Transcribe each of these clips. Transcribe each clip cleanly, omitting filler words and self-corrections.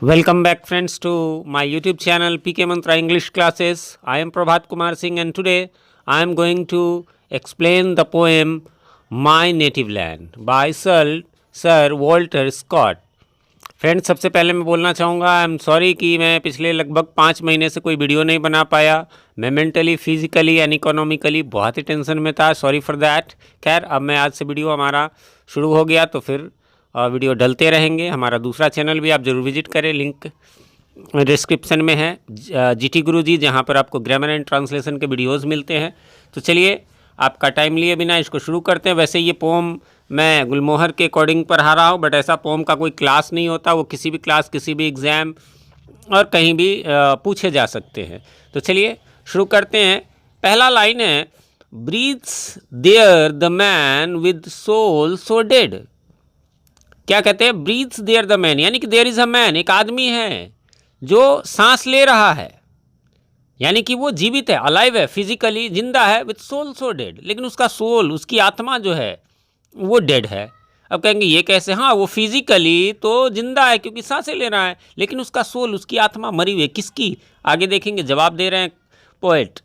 Welcome back, friends, to my YouTube channel PK Mantra English Classes. I am Prabhat Kumar Singh, and today I am going to explain the poem My Native Land by Sir Walter Scott. Friends, सबसे पहले मैं बोलना चाहूँगा I am sorry कि मैं पिछले लगभग 5 महीने से कोई वीडियो नहीं बना पाया। मैं मेंटली, फिजिकली एंड इकोनॉमिकली बहुत ही टेंशन में था। Sorry for that. खैर, अब मैं आज से वीडियो हमारा शुरू हो गया तो फिर वीडियो डलते रहेंगे। हमारा दूसरा चैनल भी आप ज़रूर विजिट करें, लिंक डिस्क्रिप्शन में है, जीटी गुरुजी, जहाँ पर आपको ग्रामर एंड ट्रांसलेशन के वीडियोज़ मिलते हैं। तो चलिए, आपका टाइम लिए बिना इसको शुरू करते हैं। वैसे ये पोम मैं गुलमोहर के अकॉर्डिंग पढ़ा रहा हूँ, बट ऐसा पोम का कोई क्लास नहीं होता। वो किसी भी क्लास, किसी भी एग्ज़ाम और कहीं भी पूछे जा सकते हैं। तो चलिए शुरू करते हैं। पहला लाइन है, breathes there the man with soul so dead. क्या कहते हैं? ब्रीथ्स देयर द मैन, यानी कि देयर इज़ अ मैन, एक आदमी है जो सांस ले रहा है, यानी कि वो जीवित है, अलाइव है, फिजिकली जिंदा है, विथ सोल सो डेड, लेकिन उसका सोल, उसकी आत्मा जो है वो डेड है। अब कहेंगे ये कैसे? हाँ, वो फिजिकली तो जिंदा है क्योंकि सांसें ले रहा है, लेकिन उसका सोल, उसकी आत्मा मरी हुई है। किसकी? आगे देखेंगे, जवाब दे रहे हैं poet,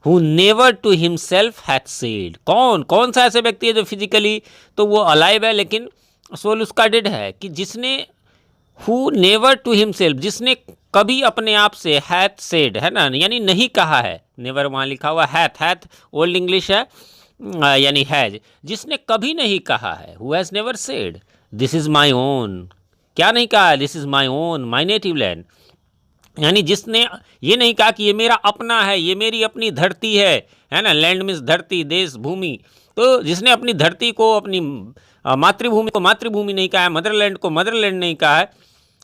who never to himself hath said. कौन सा ऐसे व्यक्ति है जो फिजिकली तो वो अलाइव है लेकिन सोल उसका डेड है? कि जिसने, हु नेवर टू हिमसेल्फ, जिसने कभी अपने आप से, हैथ सेड है ना, यानी नहीं कहा है। नेवर वहाँ लिखा हुआ हैथ ओल्ड इंग्लिश है, यानी हैज, जिसने कभी नहीं कहा है। Who has never said this is my own. क्या नहीं कहा? This is my own, my native land, यानी जिसने ये नहीं कहा कि ये मेरा अपना है, ये मेरी अपनी धरती है ना। लैंड मीन्स धरती, देश, भूमि। तो जिसने अपनी धरती को, अपनी मातृभूमि को मातृभूमि नहीं कहा है, मदरलैंड को मदरलैंड नहीं कहा है,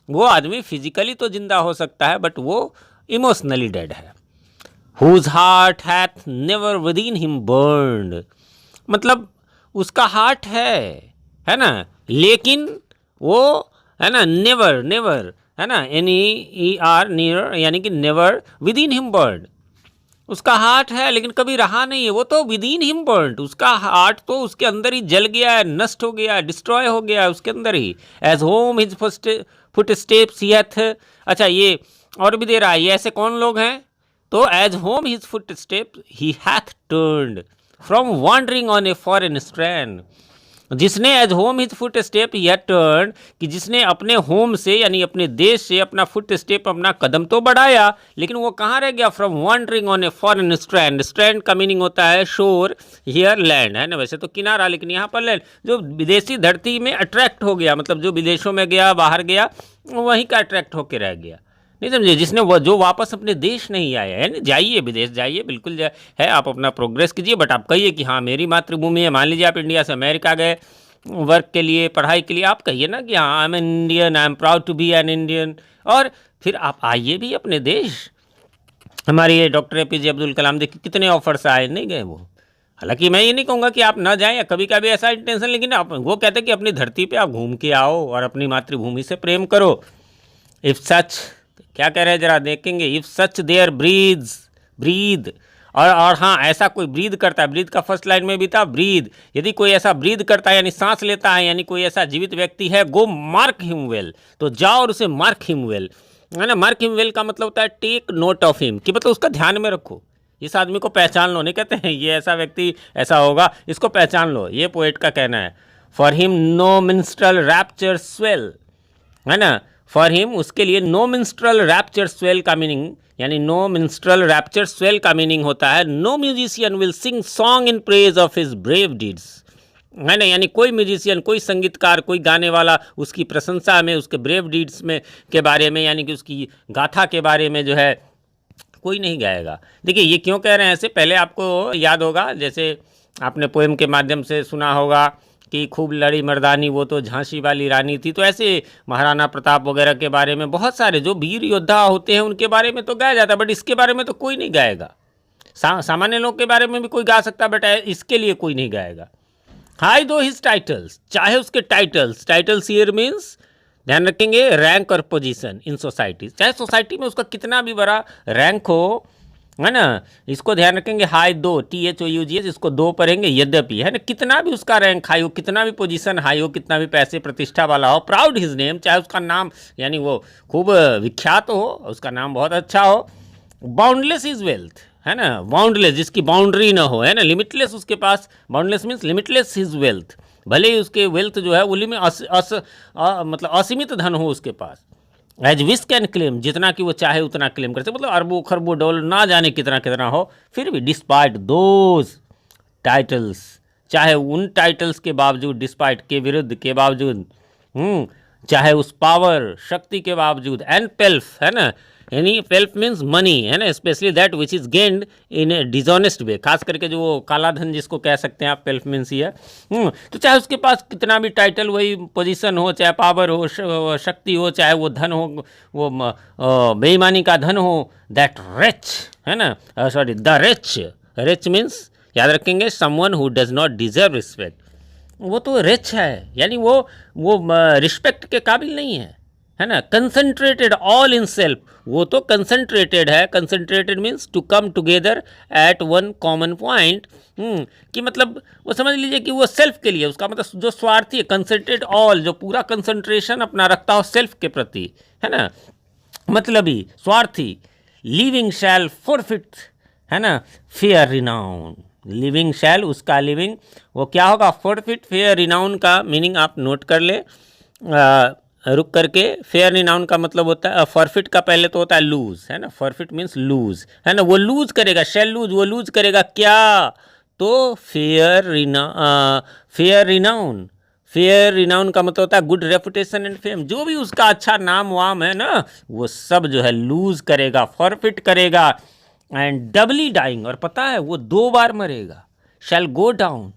वो आदमी फिजिकली तो जिंदा हो सकता है बट वो इमोशनली डेड है। Whose heart hath never within him burned, मतलब उसका हार्ट है ना, लेकिन वो है ना, नेवर है ना, NER, नियर, यानी कि नेवर विदिन हिम बर्न्ड। उसका हार्ट है लेकिन कभी रहा नहीं है, वो तो विदिन हिम बर्न्ड, उसका हार्ट तो उसके अंदर ही जल गया है, नष्ट हो गया है, डिस्ट्रॉय हो गया है उसके अंदर ही। As home his footsteps he hath. अच्छा, ये और भी दे रहा है, ये ऐसे कौन लोग हैं? तो as home his footsteps he hath turned from wandering on a foreign strand. जिसने as home his footstep he had turn, कि जिसने अपने होम से, यानी अपने देश से अपना फुट स्टेप, अपना कदम तो बढ़ाया, लेकिन वो कहाँ रह गया? From wandering on a foreign strand. Strand का मीनिंग होता है शोर, हियर लैंड, है ना, वैसे तो किनारा, लेकिन यहाँ पर लैंड। जो विदेशी धरती में अट्रैक्ट हो गया, मतलब जो विदेशों में गया, बाहर गया, वहीं का अट्रैक्ट होकर रह गया। नहीं समझे? जिसने वो जो वापस अपने देश नहीं आया है ना, जाइए विदेश जाइए, बिल्कुल है, आप अपना प्रोग्रेस कीजिए, बट आप कहिए कि हाँ मेरी मातृभूमि है। मान लीजिए आप इंडिया से अमेरिका गए वर्क के लिए, पढ़ाई के लिए, आप कहिए ना कि हाँ I am Indian, I am proud to be an Indian, और फिर आप आइए भी अपने देश। हमारे ये डॉक्टर APJ अब्दुल कलाम, देखिए कितने ऑफर्स आए, नहीं गए वो। हालांकि मैं ये नहीं कहूँगा कि आप ना जाएं, या कभी कभी ऐसा इंटेंशन, लेकिन आप, वो कहते हैं कि अपनी धरती पे आप घूम के आओ और अपनी मातृभूमि से प्रेम करो। इफ सच, क्या कह रहे हैं जरा देखेंगे, इफ सच देयर ब्रीद, और हाँ, ऐसा कोई ब्रीद करता है, ब्रीद का फर्स्ट लाइन में भी था ब्रीद, यदि कोई ऐसा ब्रीद करता है यानी सांस लेता है, यानी कोई ऐसा जीवित व्यक्ति है, गो मार्क हिम वेल, तो जाओ और उसे मार्क हिम वेल, है ना। मार्क हिम वेल का मतलब होता है टेक नोट ऑफ हिम, कि मतलब उसका ध्यान में रखो, इस आदमी को पहचान लो। नहीं कहते हैं ये ऐसा व्यक्ति ऐसा होगा, इसको पहचान लो, ये पोएट का कहना है। For him no minstrel rapture swell, है ना, फॉर हिम, उसके लिए नो मिन्स्ट्रल रैप्चर स्वेल का मीनिंग, यानी नो मिन्स्ट्रल रैप्चर स्वेल का मीनिंग होता है no musician will sing song in praise of his brave deeds, है ना, यानी कोई म्यूजिशियन, कोई संगीतकार, कोई गाने वाला उसकी प्रशंसा में, उसके ब्रेव डीड्स में के बारे में, यानी कि उसकी गाथा के बारे में जो है कोई नहीं गाएगा। देखिए ये क्यों कह रहे हैं ऐसे, पहले आपको याद होगा, जैसे आपने पोएम के माध्यम से सुना होगा कि खूब लड़ी मर्दानी वो तो झांसी वाली रानी थी। तो ऐसे महाराणा प्रताप वगैरह के बारे में, बहुत सारे जो वीर योद्धा होते हैं उनके बारे में तो गाया जाता है, बट इसके बारे में तो कोई नहीं गाएगा। सामान्य लोग के बारे में भी कोई गा सकता है, बट इसके लिए कोई नहीं गाएगा। हाई दो हिज टाइटल्स, चाहे उसके टाइटल्स हियर मीन्स, ध्यान रखेंगे, रैंक और पोजीशन इन सोसाइटी, चाहे सोसाइटी में उसका कितना भी बड़ा रैंक हो, है ना। इसको ध्यान रखेंगे, हाई दो, THOUGH, इसको दो पढ़ेंगे, यद्यपि, है ना, कितना भी उसका रैंक हाई हो, कितना भी पोजीशन हाई हो, कितना भी पैसे प्रतिष्ठा वाला हो, प्राउड हिज नेम, चाहे उसका नाम यानी वो खूब विख्यात हो, उसका नाम बहुत अच्छा हो, बाउंडलेस इज वेल्थ, है ना, बाउंडलेस जिसकी बाउंड्री ना हो, है ना, लिमिटलेस उसके पास, boundless means limitless his wealth, भले ही उसके वेल्थ जो है वो मतलब असीमित धन हो उसके पास, एज विश कैन क्लेम, जितना कि वो चाहे उतना क्लेम कर सकते, मतलब अरबों खरबों डॉलर ना जाने कितना कितना हो, फिर भी डिस्पाइट दोज टाइटल्स, चाहे उन टाइटल्स के बावजूद, डिस्पाइट के विरुद्ध, के बावजूद, चाहे उस पावर शक्ति के बावजूद, एंड पेल्फ, है ना, यानी पेल्फ मीन्स मनी, है ना, specially that which is gained in a dishonest way, खास करके जो वो काला धन जिसको कह सकते हैं आप, पेल्फ मीन्स ही है। तो चाहे उसके पास कितना भी टाइटल, वही पोजीशन हो, चाहे पावर हो, शक्ति हो, चाहे वो धन हो, वो बेईमानी का धन हो, दैट रिच, है ना, sorry, the rich, rich means याद रखेंगे someone who does not deserve respect, वो तो रिच है, यानी वो रिस्पेक्ट के काबिल नहीं है ना। कंसंट्रेटेड ऑल इन सेल्फ, वो तो कंसंट्रेटेड है, concentrated means to come together at one common point, कि मतलब वो समझ लीजिए कि वो सेल्फ के लिए, उसका मतलब जो स्वार्थी है, कंसंट्रेट ऑल, जो पूरा कंसंट्रेशन अपना रखता हो सेल्फ के प्रति, है ना, मतलबी, स्वार्थी, लिविंग शैल फॉरफिट, है ना, फेयर रिनाउन, लिविंग शैल, उसका लिविंग वो क्या होगा, फॉरफिट, फेयर रिनाउन का मीनिंग आप नोट कर ले, रुक करके, फेयर रिनाउन का मतलब होता है, फॉरफिट का पहले तो होता है लूज, है ना, फॉरफिट मीन्स लूज, है ना, वो लूज करेगा, शैल लूज, वो लूज करेगा क्या, तो फेयर रिनाउन, फेयर रिनाउन का मतलब होता है गुड रेपुटेशन एंड फेम, जो भी उसका अच्छा नाम वाम है ना, वो सब जो है लूज करेगा, फॉरफिट करेगा, एंड डबली डाइंग, और पता है वो 2 बार मरेगा, शैल गो डाउन,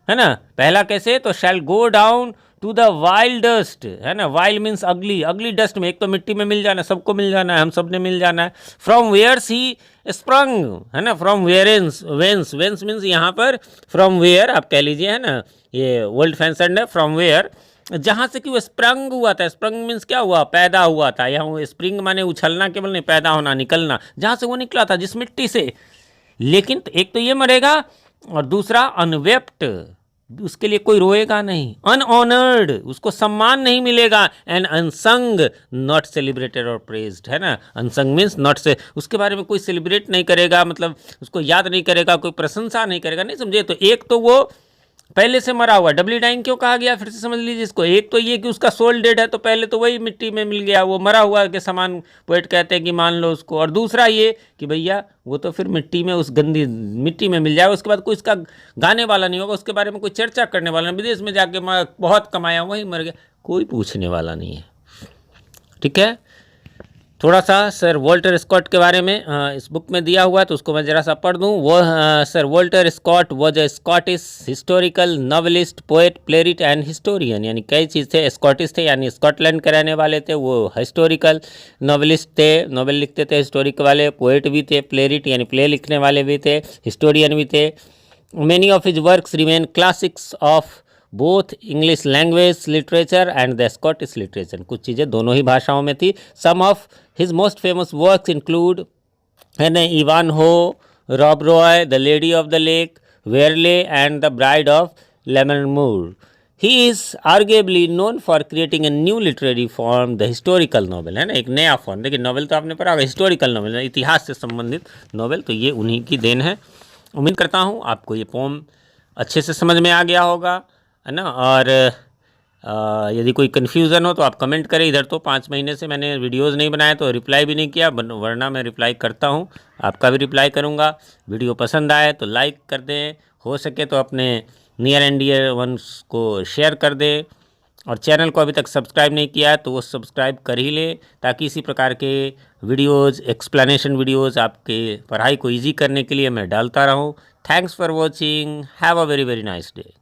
है ना, पहला कैसे, तो shall go down to the vile dust, है ना, वाइल्ड मीन्स अगली, अगली डस्ट में, एक तो मिट्टी में मिल जाना, सबको मिल जाना है, हम सब ने मिल जाना है, फ्रॉम वेयर्स ही स्प्रंग, है ना, फ्रॉम वेयरेंस, वेंस, वेंस मीन्स यहाँ पर फ्रॉम वेयर आप कह लीजिए, है ना, ये वर्ल्ड फैंसन है, फ्रॉम वेयर, जहाँ से कि वो स्प्रंग हुआ था, स्प्रंग मीन्स क्या हुआ, पैदा हुआ था, यहाँ वो स्प्रिंग माने उछलना केवल नहीं, पैदा होना, निकलना, जहाँ से वो निकला था, जिस मिट्टी से, लेकिन एक तो ये मरेगा, और दूसरा अनवेप्ट, उसके लिए कोई रोएगा नहीं, अनऑनर्ड, उसको सम्मान नहीं मिलेगा, एंड अनसंग, नॉट सेलिब्रेटेड और प्रेज्ड, है ना, अनसंग मीन्स नॉट से, उसके बारे में कोई सेलिब्रेट नहीं करेगा, मतलब उसको याद नहीं करेगा, कोई प्रशंसा नहीं करेगा, नहीं समझे, तो एक तो वो पहले से मरा हुआ, डबली डाइंग क्यों कहा गया, फिर से समझ लीजिए इसको, एक तो ये कि उसका सोल डेड है, तो पहले तो वही मिट्टी में मिल गया, वो मरा हुआ के समान पोएट कहते हैं कि मान लो उसको, और दूसरा ये कि भैया वो तो फिर मिट्टी में, उस गंदी मिट्टी में मिल जाएगा, उसके बाद कोई इसका गाने वाला नहीं होगा, उसके बारे में कोई चर्चा करने वाला नहीं, विदेश में जाके बहुत कमाया वही मर गया, कोई पूछने वाला नहीं है, ठीक है। थोड़ा सा सर वॉल्टर स्कॉट के बारे में इस बुक में दिया हुआ है, तो उसको मैं ज़रा सा पढ़ दूँ। वो sir Walter Scott was a Scottish historical novelist, poet, playwright and historian, यानी कई चीज़ थे, स्कॉटिश थे यानी स्कॉटलैंड के रहने वाले थे, वो हिस्टोरिकल नॉवेलिस्ट थे, नॉवेल लिखते थे, हिस्टोरिक वाले, पोएट भी थे, प्लेरिट यानी प्ले लिखने वाले भी थे, हिस्टोरियन भी थे। Many of his works remain classics of both English language literature and the Scottish literature, कुछ चीज़ें दोनों ही भाषाओं में थी। Some of his most famous works include Ivanhoe, Rob Roy, the Lady of the Lake, Waverley and the Bride of Lammermoor. He is arguably known for creating a new literary form, the historical novel, है ना, एक नया form. देखिए novel तो आपने पढ़ा होगा, historical novel, इतिहास से संबंधित नॉवल, तो ये उन्हीं की देन है। उम्मीद करता हूँ आपको ये पोम अच्छे से समझ में आ गया होगा, है ना, और यदि कोई कन्फ्यूज़न हो तो आप कमेंट करें। इधर तो 5 महीने से मैंने वीडियोस नहीं बनाए तो रिप्लाई भी नहीं किया, वरना मैं रिप्लाई करता हूँ, आपका भी रिप्लाई करूँगा। वीडियो पसंद आए तो लाइक कर दें, हो सके तो अपने नियर एंड डियर वंस को शेयर कर दें, और चैनल को अभी तक सब्सक्राइब नहीं किया है तो वो सब्सक्राइब कर ही ले, ताकि इसी प्रकार के वीडियोज़, एक्सप्लेनेशन वीडियोज़ आपके पढ़ाई को ईजी करने के लिए मैं डालता रहूँ। Thanks for watching, have a very very nice day.